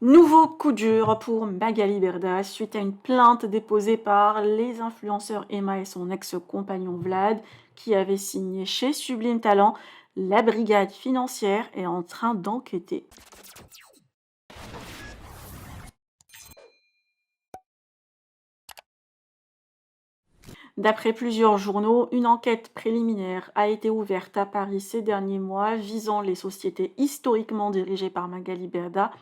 Nouveau coup dur pour Magali Berda suite à une plainte déposée par les influenceurs Emma et son ex-compagnon Vlad qui avaient signé chez Sublime Talent. La brigade financière est en train d'enquêter. D'après plusieurs journaux, une enquête préliminaire a été ouverte à Paris ces derniers mois visant les sociétés historiquement dirigées par Magali Berda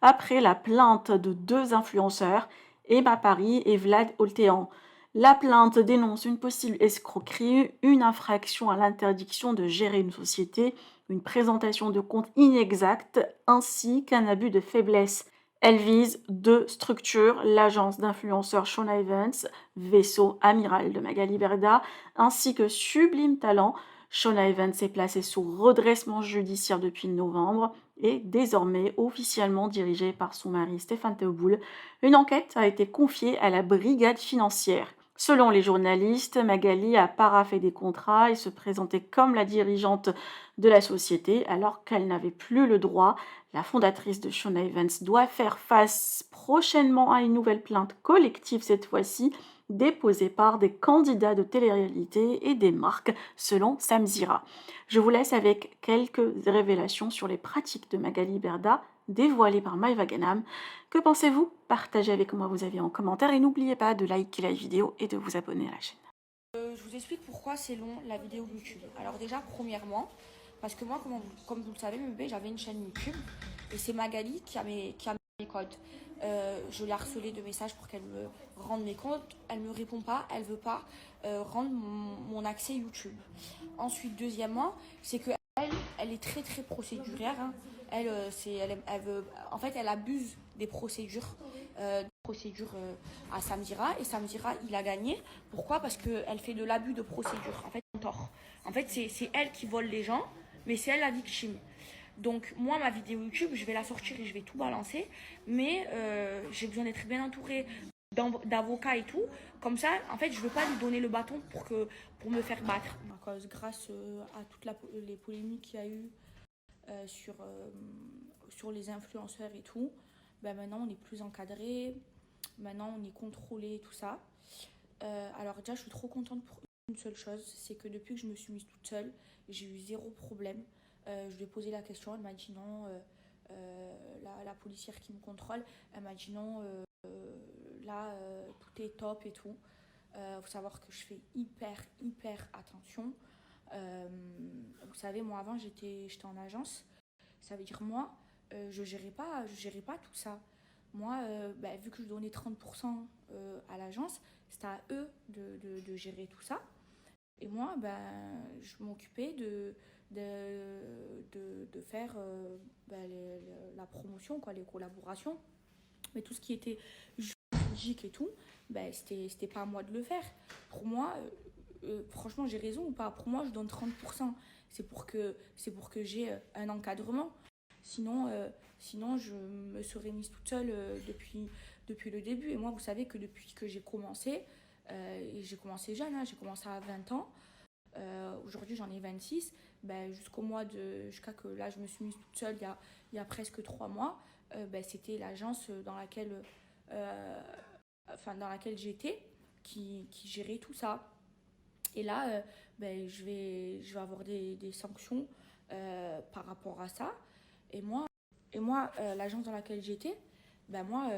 après la plainte de deux influenceurs, Emma Paris et Vlad Oltean. La plainte dénonce une possible escroquerie, une infraction à l'interdiction de gérer une société, une présentation de comptes inexacte ainsi qu'un abus de faiblesse. Elle vise deux structures, l'agence d'influenceurs Shauna Evans, vaisseau amiral de Magali Berda, ainsi que Sublime Talent. Shauna Evans est placée sous redressement judiciaire depuis novembre et désormais officiellement dirigée par son mari Stéphane Théoboul. Une enquête a été confiée à la brigade financière. Selon les journalistes, Magali a paraphé des contrats et se présentait comme la dirigeante de la société alors qu'elle n'avait plus le droit. La fondatrice de Shauna Evans doit faire face prochainement à une nouvelle plainte collective cette fois-ci, déposée par des candidats de télé-réalité et des marques, selon Samzira. Je vous laisse avec quelques révélations sur les pratiques de Magali Berda dévoilées par Maïva Ganam. Que pensez-vous? Partagez avec moi vos avis en commentaire et n'oubliez pas de liker la vidéo et de vous abonner à la chaîne. Je vous explique pourquoi c'est long la vidéo YouTube. Alors déjà, premièrement, parce que moi, comme vous le savez, mes bébés, j'avais une chaîne YouTube et c'est Magali qui a mes codes. Je l'ai harcelée de messages pour qu'elle me rende mes comptes. Elle ne me répond pas, elle ne veut pas rendre mon accès YouTube. Ensuite, deuxièmement, c'est que elle est très très procédurière. Hein. Elle veut, en fait, elle abuse des procédures. À Samzira et Samzira il a gagné. Pourquoi? Parce qu'elle fait de l'abus de procédure. En fait, tort. En fait, c'est elle qui vole les gens, mais c'est elle la victime. Donc moi, ma vidéo YouTube, je vais la sortir et je vais tout balancer, mais j'ai besoin d'être bien entourée d'avocats et tout. Comme ça, en fait, je veux pas lui donner le bâton pour me faire battre. Grâce à toutes les polémiques qu'il y a eu sur les influenceurs et tout, ben maintenant on est plus encadré, maintenant on est contrôlé, tout ça. Alors déjà, je suis trop contente pour une seule chose, c'est que depuis que je me suis mise toute seule, j'ai eu zéro problème. Je lui ai posé la question, elle m'a dit non. La policière qui me contrôle, elle m'a dit non, là, tout est top et tout. Faut savoir que je fais hyper attention. Euh, Vous savez, moi avant, j'étais en agence. Ça veut dire moi, je gérais pas tout ça. Moi, vu que je donnais 30% à l'agence, c'était à eux de gérer tout ça. Et moi, je m'occupais de faire la promotion, quoi, les collaborations. Mais tout ce qui était juridique et tout, c'était pas à moi de le faire. Pour moi, franchement, j'ai raison ou pas? Pour moi, je donne 30%. C'est pour que j'ai un encadrement. Sinon, je me serais mise toute seule depuis le début. Et moi, vous savez que depuis que et j'ai commencé jeune, hein, j'ai commencé à 20 ans. Aujourd'hui, j'en ai 26. Jusqu'à que là, je me suis mise toute seule il y a presque 3 mois. C'était l'agence euh, dans laquelle j'étais qui gérait tout ça. Et là, je vais avoir des sanctions par rapport à ça. Et moi, l'agence dans laquelle j'étais, moi,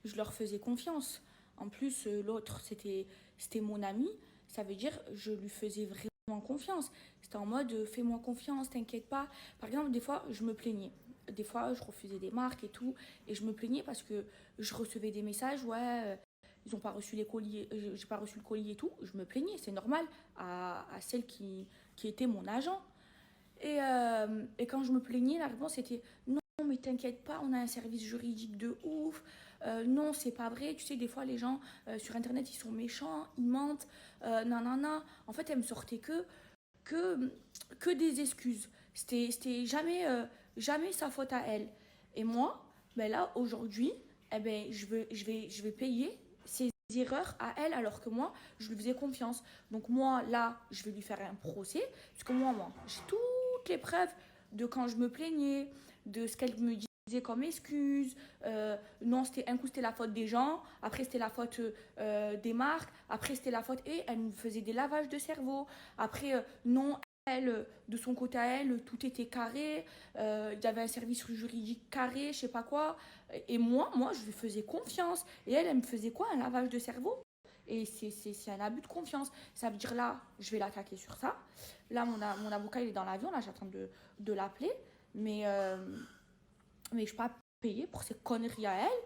je leur faisais confiance. En plus, l'autre, c'était mon ami. Ça veut dire, je lui faisais vraiment confiance. C'était en mode, fais-moi confiance, t'inquiète pas. Par exemple, des fois, je me plaignais. Des fois, je refusais des marques et tout. Et je me plaignais parce que je recevais des messages, ouais, ils n'ont pas reçu les colis, j'ai pas reçu le colis et tout. Je me plaignais, c'est normal, à celle qui était mon agent. Et quand je me plaignais, la réponse était non, mais t'inquiète pas, on a un service juridique de ouf. Non, c'est pas vrai. Tu sais, des fois, les gens sur internet, ils sont méchants, ils mentent. Nanana. En fait, elle me sortait que, que des excuses. C'était jamais sa faute à elle. Et moi, là, aujourd'hui, je vais payer ses erreurs à elle alors que moi, je lui faisais confiance. Donc moi, là, je vais lui faire un procès. Parce que moi j'ai toutes les preuves de quand je me plaignais, de ce qu'elle me disait comme excuse. Non, un coup c'était la faute des gens, après c'était la faute des marques, après c'était la faute et elle nous faisait des lavages de cerveau. Après, non, elle, de son côté à elle, tout était carré, il y avait un service juridique carré, je sais pas quoi. Et moi, je lui faisais confiance. Et elle me faisait quoi? Un lavage de cerveau? Et c'est un abus de confiance. Ça veut dire là, je vais l'attaquer sur ça. Là, mon avocat, il est dans l'avion, là, j'attends de l'appeler. Mais, euh, mais je ne peux pas payer pour ces conneries à elle,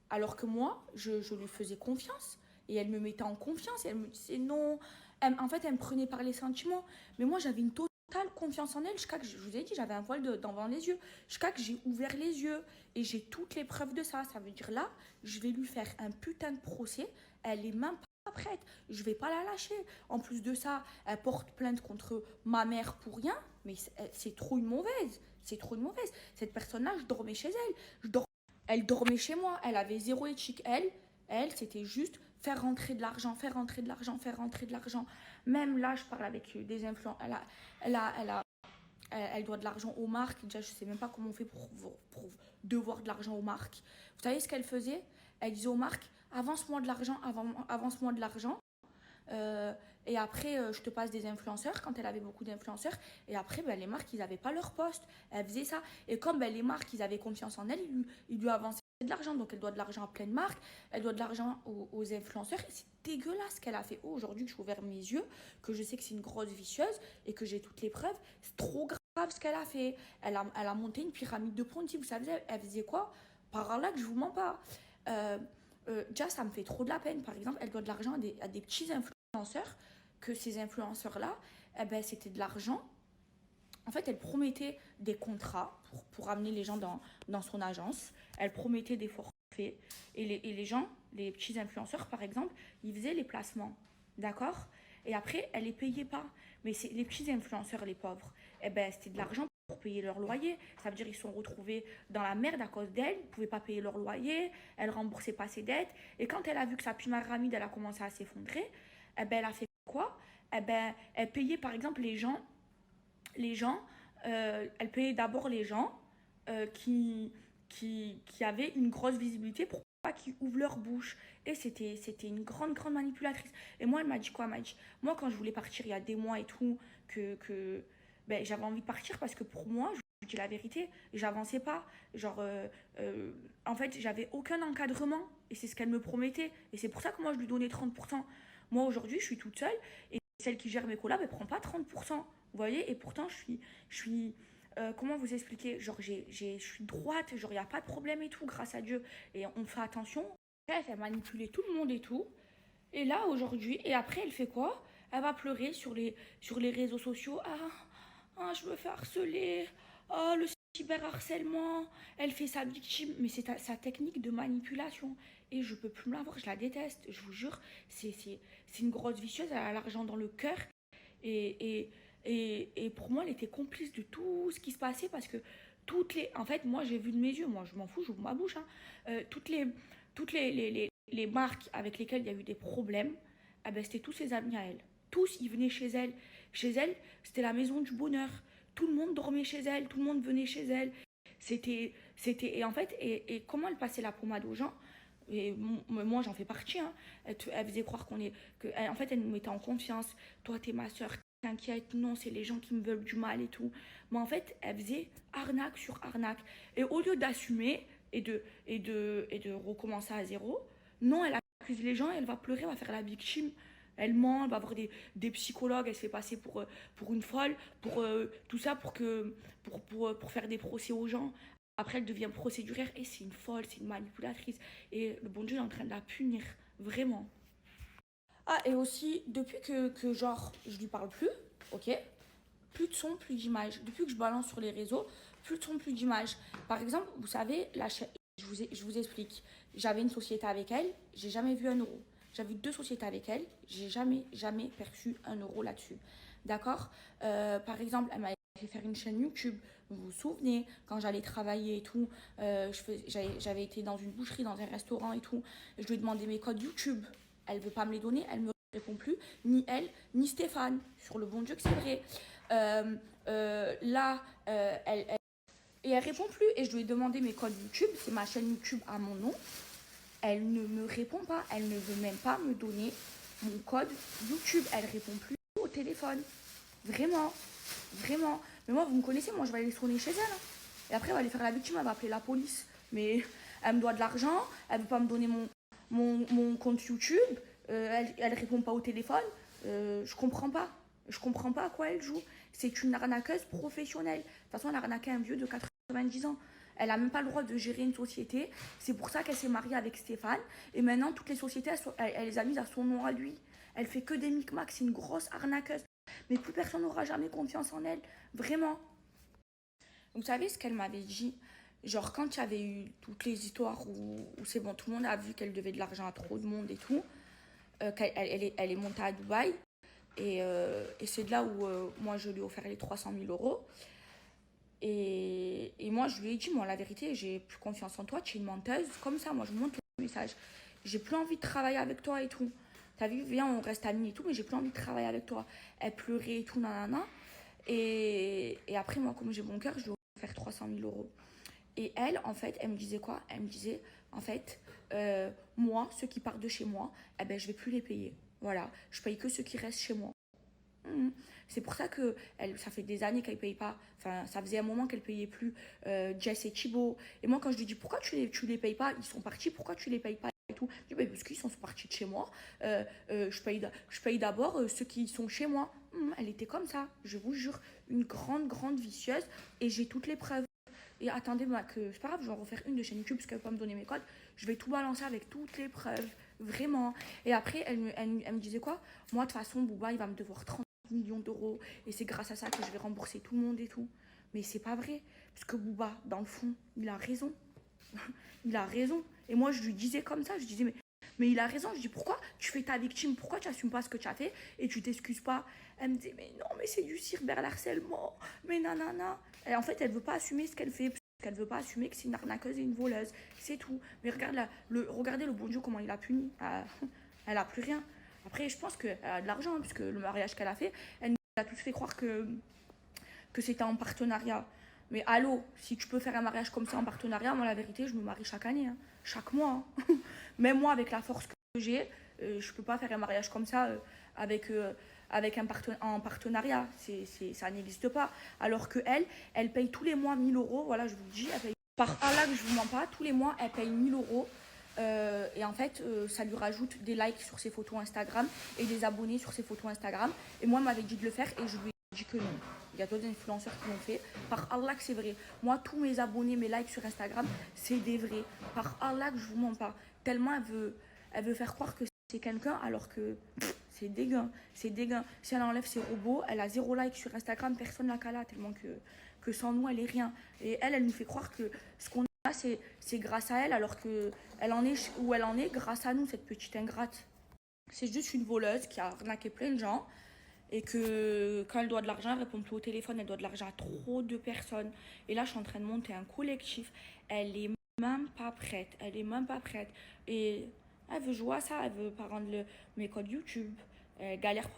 alors que moi, je lui faisais confiance. Et elle me mettait en confiance. Et elle me disait non. En fait, elle me prenait par les sentiments. Mais moi, j'avais une totale confiance en elle. Jusqu'à que, je vous ai dit, j'avais un voile devant les yeux. Jusqu'à que j'ai ouvert les yeux. Et j'ai toutes les preuves de ça. Ça veut dire là, je vais lui faire un putain de procès. Elle est même pas prête. Je vais pas la lâcher. En plus de ça, elle porte plainte contre ma mère pour rien. Mais c'est trop une mauvaise. C'est trop une mauvaise. Cette personne-là, je dormais chez elle. Elle dormait chez moi. Elle avait zéro éthique. C'était juste faire rentrer de l'argent, faire rentrer de l'argent, faire rentrer de l'argent. Même là, je parle avec des influenceurs. Elle doit de l'argent aux marques. Déjà, je sais même pas comment on fait pour devoir de l'argent aux marques. Vous savez ce qu'elle faisait? Elle disait aux marques, avance-moi de l'argent, avance-moi de l'argent. Euh, et après, je te passe des influenceurs quand elle avait beaucoup d'influenceurs. Et après, ben, les marques, ils n'avaient pas leur poste. Elle faisait ça. Et comme ben, les marques, ils avaient confiance en elle, ils lui avançaient de l'argent. Donc, elle doit de l'argent à plein de marques. Elle doit de l'argent aux influenceurs. Et c'est dégueulasse ce qu'elle a fait. Oh, aujourd'hui, que j'ai ouvert mes yeux, que je sais que c'est une grosse vicieuse et que j'ai toutes les preuves, c'est trop grave ce qu'elle a fait. Elle a monté une pyramide de Ponzi. Vous savez, elle faisait quoi? Par là que je vous mens pas. Euh, déjà, ça me fait trop de la peine. Par exemple, elle doit de l'argent à des petits influenceurs, que ces influenceurs-là, eh ben, c'était de l'argent. En fait, elle promettait des contrats pour amener les gens dans son agence. Elle promettait des forfaits. Et les gens, les petits influenceurs, par exemple, ils faisaient les placements. D'accord? Et après, elle les payait pas. Mais c'est les petits influenceurs, les pauvres, eh ben, c'était de l'argent pour payer leur loyer. Ça veut dire qu'ils sont retrouvés dans la merde à cause d'elle. Ils ne pouvaient pas payer leur loyer. Elle ne remboursait pas ses dettes. Et quand elle a vu que sa pyramide, elle a commencé à s'effondrer, eh ben, elle a fait quoi? Eh ben, elle payait par exemple elle payait d'abord les gens qui avaient une grosse visibilité pour pas qu'ils ouvrent leur bouche. Et c'était une grande manipulatrice. Et moi, elle m'a dit quoi? Elle m'a dit, moi, quand je voulais partir il y a des mois et tout, ben, j'avais envie de partir parce que pour moi, je vous dis la vérité, j'avançais pas. Genre, en fait, j'avais aucun encadrement. Et c'est ce qu'elle me promettait. Et c'est pour ça que moi, je lui donnais 30%. Moi, aujourd'hui, je suis toute seule. Et celle qui gère mes collabs, elle prend pas 30%. Vous voyez? Et pourtant, comment vous expliquer? Genre, je suis droite, genre, il n'y a pas de problème et tout, grâce à Dieu. Et on fait attention. Elle a manipulé tout le monde et tout. Et là, aujourd'hui, et après, elle fait quoi? Elle va pleurer sur les réseaux sociaux. Je me fais harceler. Oh, le cyberharcèlement. Elle fait sa victime. Mais c'est sa technique de manipulation. Et je peux plus me la voir, je la déteste. Je vous jure, c'est une grosse vicieuse. Elle a l'argent dans le cœur. Et, et pour moi, elle était complice de tout ce qui se passait parce que en fait, moi, j'ai vu de mes yeux, moi, je m'en fous, j'ouvre ma bouche, hein. Toutes les marques avec lesquelles il y a eu des problèmes, ah ben, c'était tous ses amis à elle. Tous, ils venaient chez elle. Chez elle, c'était la maison du bonheur. Tout le monde dormait chez elle, tout le monde venait chez elle. Et en fait, et comment elle passait la pommade aux gens? Et moi, j'en fais partie, hein. Elle faisait croire en fait, elle nous mettait en confiance. Toi, t'es ma soeur, t'inquiète, non, c'est les gens qui me veulent du mal et tout. Mais en fait, elle faisait arnaque sur arnaque. Et au lieu d'assumer et de recommencer à zéro, non, elle accuse les gens, elle va pleurer, elle va faire la victime. Elle ment, elle va avoir des psychologues, elle se fait passer pour une folle, tout ça pour faire des procès aux gens. Après, elle devient procédurière et c'est une folle, c'est une manipulatrice. Et le bon Dieu est en train de la punir, vraiment. Ah, et aussi, depuis que genre, je lui parle plus, ok? Plus de son, plus d'image. Depuis que je balance sur les réseaux, plus de son, plus d'image. Par exemple, vous savez, je vous explique. J'avais une société avec elle, j'ai jamais vu 1 euro. J'avais 2 sociétés avec elle, j'ai jamais perçu 1 euro là-dessus. D'accord? Par exemple, elle m'a fait faire une chaîne YouTube. Vous vous souvenez, quand j'allais travailler et tout, j'avais été dans une boucherie, dans un restaurant et tout. Je lui ai demandé mes codes YouTube. Elle ne veut pas me les donner, elle ne me répond plus. Ni elle, ni Stéphane. Sur le bon Dieu que c'est vrai. Là, Et elle répond plus. Et je lui ai demandé mes codes YouTube, c'est ma chaîne YouTube à mon nom. Elle ne me répond pas. Elle ne veut même pas me donner mon code YouTube. Elle répond plus au téléphone. Vraiment. Vraiment. Mais moi, vous me connaissez, moi, je vais aller sonner chez elle. Hein. Et après, elle va aller faire la victime, elle va appeler la police. Mais elle me doit de l'argent, elle ne veut pas me donner mon compte YouTube, elle répond pas au téléphone. Je comprends pas. Je comprends pas à quoi elle joue. C'est une arnaqueuse professionnelle. De toute façon, elle a arnaqué un vieux de 90 ans. Elle n'a même pas le droit de gérer une société. C'est pour ça qu'elle s'est mariée avec Stéphane. Et maintenant, toutes les sociétés, elle les a mises à son nom à lui. Elle fait que des micmacs. C'est une grosse arnaqueuse. Mais plus personne n'aura jamais confiance en elle. Vraiment. Vous savez ce qu'elle m'avait dit? Genre, quand il y avait eu toutes les histoires où c'est bon, tout le monde a vu qu'elle devait de l'argent à trop de monde et tout, elle est montée à Dubaï. Et c'est de là où moi, je lui ai offert les 300 000 euros. Et moi, je lui ai dit, moi, la vérité, j'ai plus confiance en toi, tu es une menteuse. Comme ça, moi, je montre le message. J'ai plus envie de travailler avec toi et tout. T'as vu, viens, on reste amis et tout, mais j'ai plus envie de travailler avec toi. Elle pleurait et tout, nanana. Et après, moi, comme j'ai bon cœur, je lui ai offert 300 000 euros. Et elle, en fait, elle me disait quoi? Elle me disait, en fait, moi, ceux qui partent de chez moi, eh ben, je vais plus les payer. Voilà, je paye que ceux qui restent chez moi. C'est pour ça que ça fait des années qu'elle paye pas. Enfin, ça faisait un moment qu'elle payait plus Jess et Thibaut. Et moi, quand je lui dis pourquoi tu les payes pas, ils sont partis, pourquoi tu les payes pas et tout. Je dis bah, parce qu'ils sont partis de chez moi. Je paye d'abord ceux qui sont chez moi. Elle était comme ça, je vous jure, une grande vicieuse. Et j'ai toutes les preuves. Et attendez, moi, que c'est pas grave, je vais en refaire une de chaîne YouTube parce qu'elle peut pas me donner mes codes. Je vais tout balancer avec toutes les preuves, vraiment. Et après, elle me disait quoi? Moi, de toute façon, Booba, il va me devoir 30 millions d'euros et c'est grâce à ça que je vais rembourser tout le monde et tout. Mais c'est pas vrai, parce que Booba, dans le fond, il a raison. Il a raison. Et moi, je lui disais comme ça, je disais, mais il a raison. Je dis, pourquoi tu fais ta victime? Pourquoi tu n'assumes pas ce que tu as fait et tu t'excuses pas? Elle me dit, mais non, mais c'est du cyberharcèlement. Mais nanana. Et en fait, elle veut pas assumer ce qu'elle fait. Parce qu'elle veut pas assumer que c'est une arnaqueuse et une voleuse. C'est tout. Mais regardez le bon Dieu, comment il a puni. Elle a plus rien. Après, je pense qu'elle a de l'argent, hein, puisque le mariage qu'elle a fait, elle nous a tous fait croire que c'était en partenariat. Mais allô, si tu peux faire un mariage comme ça en partenariat, moi la vérité, je me marie chaque année, hein, chaque mois. Hein. Même moi, avec la force que j'ai, je peux pas faire un mariage comme ça avec en partenariat. Ça n'existe pas. Alors que elle paye tous les mois 1000 euros. Voilà, je vous le dis, elle paye. Par Allah que je vous mens pas, tous les mois, elle paye 1000 euros. Et en fait, ça lui rajoute des likes sur ses photos Instagram et des abonnés sur ses photos Instagram. Et moi, elle m'avait dit de le faire et je lui ai dit que non. Il y a d'autres influenceurs qui l'ont fait. Par Allah que c'est vrai. Moi, tous mes abonnés, mes likes sur Instagram, c'est des vrais. Par Allah que je vous mens pas. Tellement elle veut faire croire que c'est quelqu'un alors que c'est dégueu. C'est dégueu. Si elle enlève ses robots, elle a 0 like sur Instagram, personne la cala tellement que sans nous, elle est rien. Et elle nous fait croire que ce qu'on a, c'est grâce à elle alors que elle en est où elle en est grâce à nous, cette petite ingrate. C'est juste une voleuse qui a arnaqué plein de gens et que quand elle doit de l'argent, elle répond plus au téléphone, elle doit de l'argent à trop de personnes. Et là, je suis en train de monter un collectif. Elle est même pas prête. Elle est même pas prête. Et elle veut jouer à ça. Elle veut pas rendre mes codes YouTube. Elle galère.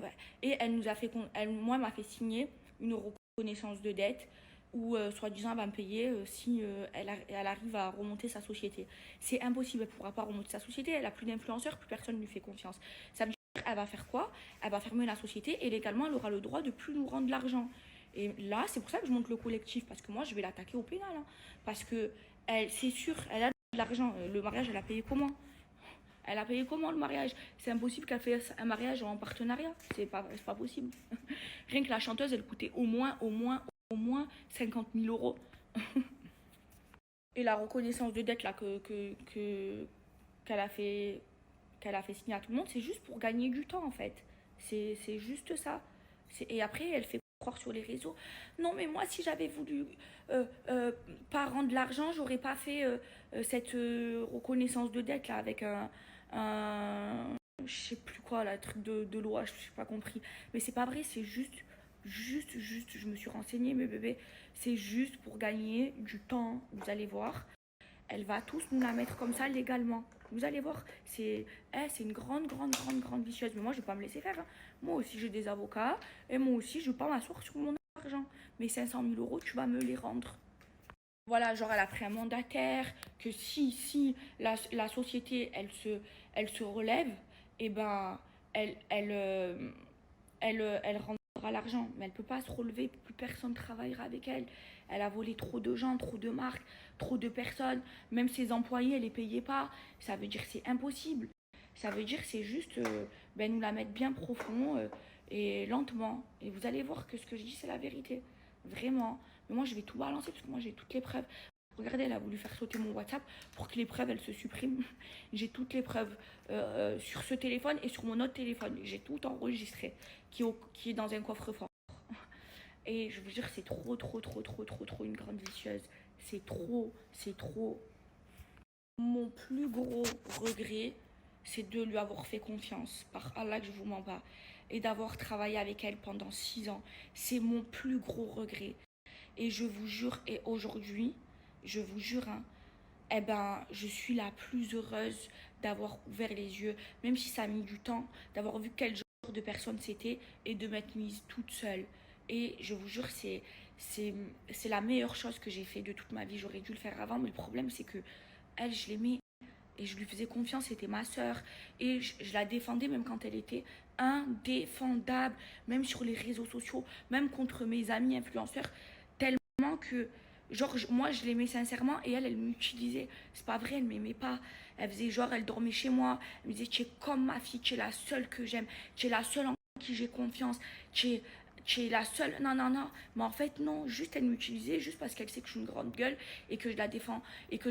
Et elle nous a fait, moi, elle m'a fait signer une reconnaissance de dette où, soi-disant, elle va me payer si elle arrive à remonter sa société. C'est impossible. Elle ne pourra pas remonter sa société. Elle a plus d'influenceurs, plus personne ne lui fait confiance. Ça veut dire elle va faire quoi? Elle va fermer la société et légalement, elle aura le droit de plus nous rendre de l'argent. Et là, c'est pour ça que je monte le collectif, parce que moi, je vais l'attaquer au pénal. Hein, parce que c'est sûr, elle a de l'argent. Le mariage, elle a payé comment? Elle a payé comment le mariage? C'est impossible qu'elle fasse un mariage en partenariat. C'est pas possible. Rien que la chanteuse, elle coûtait au moins 50 000 euros. Et la reconnaissance de dette là qu'elle a fait signer à tout le monde, c'est juste pour gagner du temps en fait. C'est juste ça. Et après, elle fait croire sur les réseaux. Non, mais moi, si j'avais voulu pas rendre de l'argent, j'aurais pas fait cette reconnaissance de dette là avec je sais plus quoi, là, truc de loi, je sais pas compris. Mais c'est pas vrai, c'est juste, je me suis renseignée, mes bébés, c'est juste pour gagner du temps, vous allez voir. Elle va tous nous la mettre comme ça légalement. Vous allez voir, c'est une grande vicieuse. Mais moi, je vais pas me laisser faire. Hein. Moi aussi, j'ai des avocats. Et moi aussi, je vais pas m'asseoir sur mon argent. Mais 500 000 euros, tu vas me les rendre. voilà, genre elle a pris un mandataire, que si la société, elle se relève, et ben, elle, elle, euh, elle rendra l'argent. Mais elle peut pas se relever, plus personne ne travaillera avec elle. Elle a volé trop de gens, trop de marques, trop de personnes. Même ses employés, elle les payait pas. Ça veut dire que c'est impossible. Ça veut dire que c'est juste ben, nous la mettre bien profond et lentement. Et vous allez voir que ce que je dis, c'est la vérité. Vraiment. Mais moi, je vais tout balancer parce que moi, j'ai toutes les preuves. Regardez, elle a voulu faire sauter mon WhatsApp pour que les preuves, elles se suppriment. J'ai toutes les preuves sur ce téléphone et sur mon autre téléphone. J'ai tout enregistré qui est dans un coffre-fort. Et je vous jure, c'est trop une grande vicieuse. C'est trop. Mon plus gros regret, c'est de lui avoir fait confiance. Par Allah que je vous mens pas. Et d'avoir travaillé avec elle pendant 6 ans. C'est mon plus gros regret. Et je vous jure, et aujourd'hui, je vous jure, hein, eh ben, je suis la plus heureuse d'avoir ouvert les yeux, même si ça a mis du temps, d'avoir vu quel genre de personne c'était et de m'être mise toute seule. Et je vous jure, c'est la meilleure chose que j'ai fait de toute ma vie. J'aurais dû le faire avant, mais le problème, c'est que elle, je l'aimais et je lui faisais confiance, c'était ma sœur. Et je la défendais même quand elle était indéfendable, même sur les réseaux sociaux, même contre mes amis influenceurs, tellement que genre moi je l'aimais sincèrement et elle m'utilisait. C'est pas vrai, elle m'aimait pas. Elle faisait genre, elle dormait chez moi, elle me disait tu es comme ma fille, tu es la seule que j'aime, tu es la seule en qui j'ai confiance, tu es la seule, non non non. Mais en fait non, juste elle m'utilisait juste parce qu'elle sait que je suis une grande gueule et que je la défends et que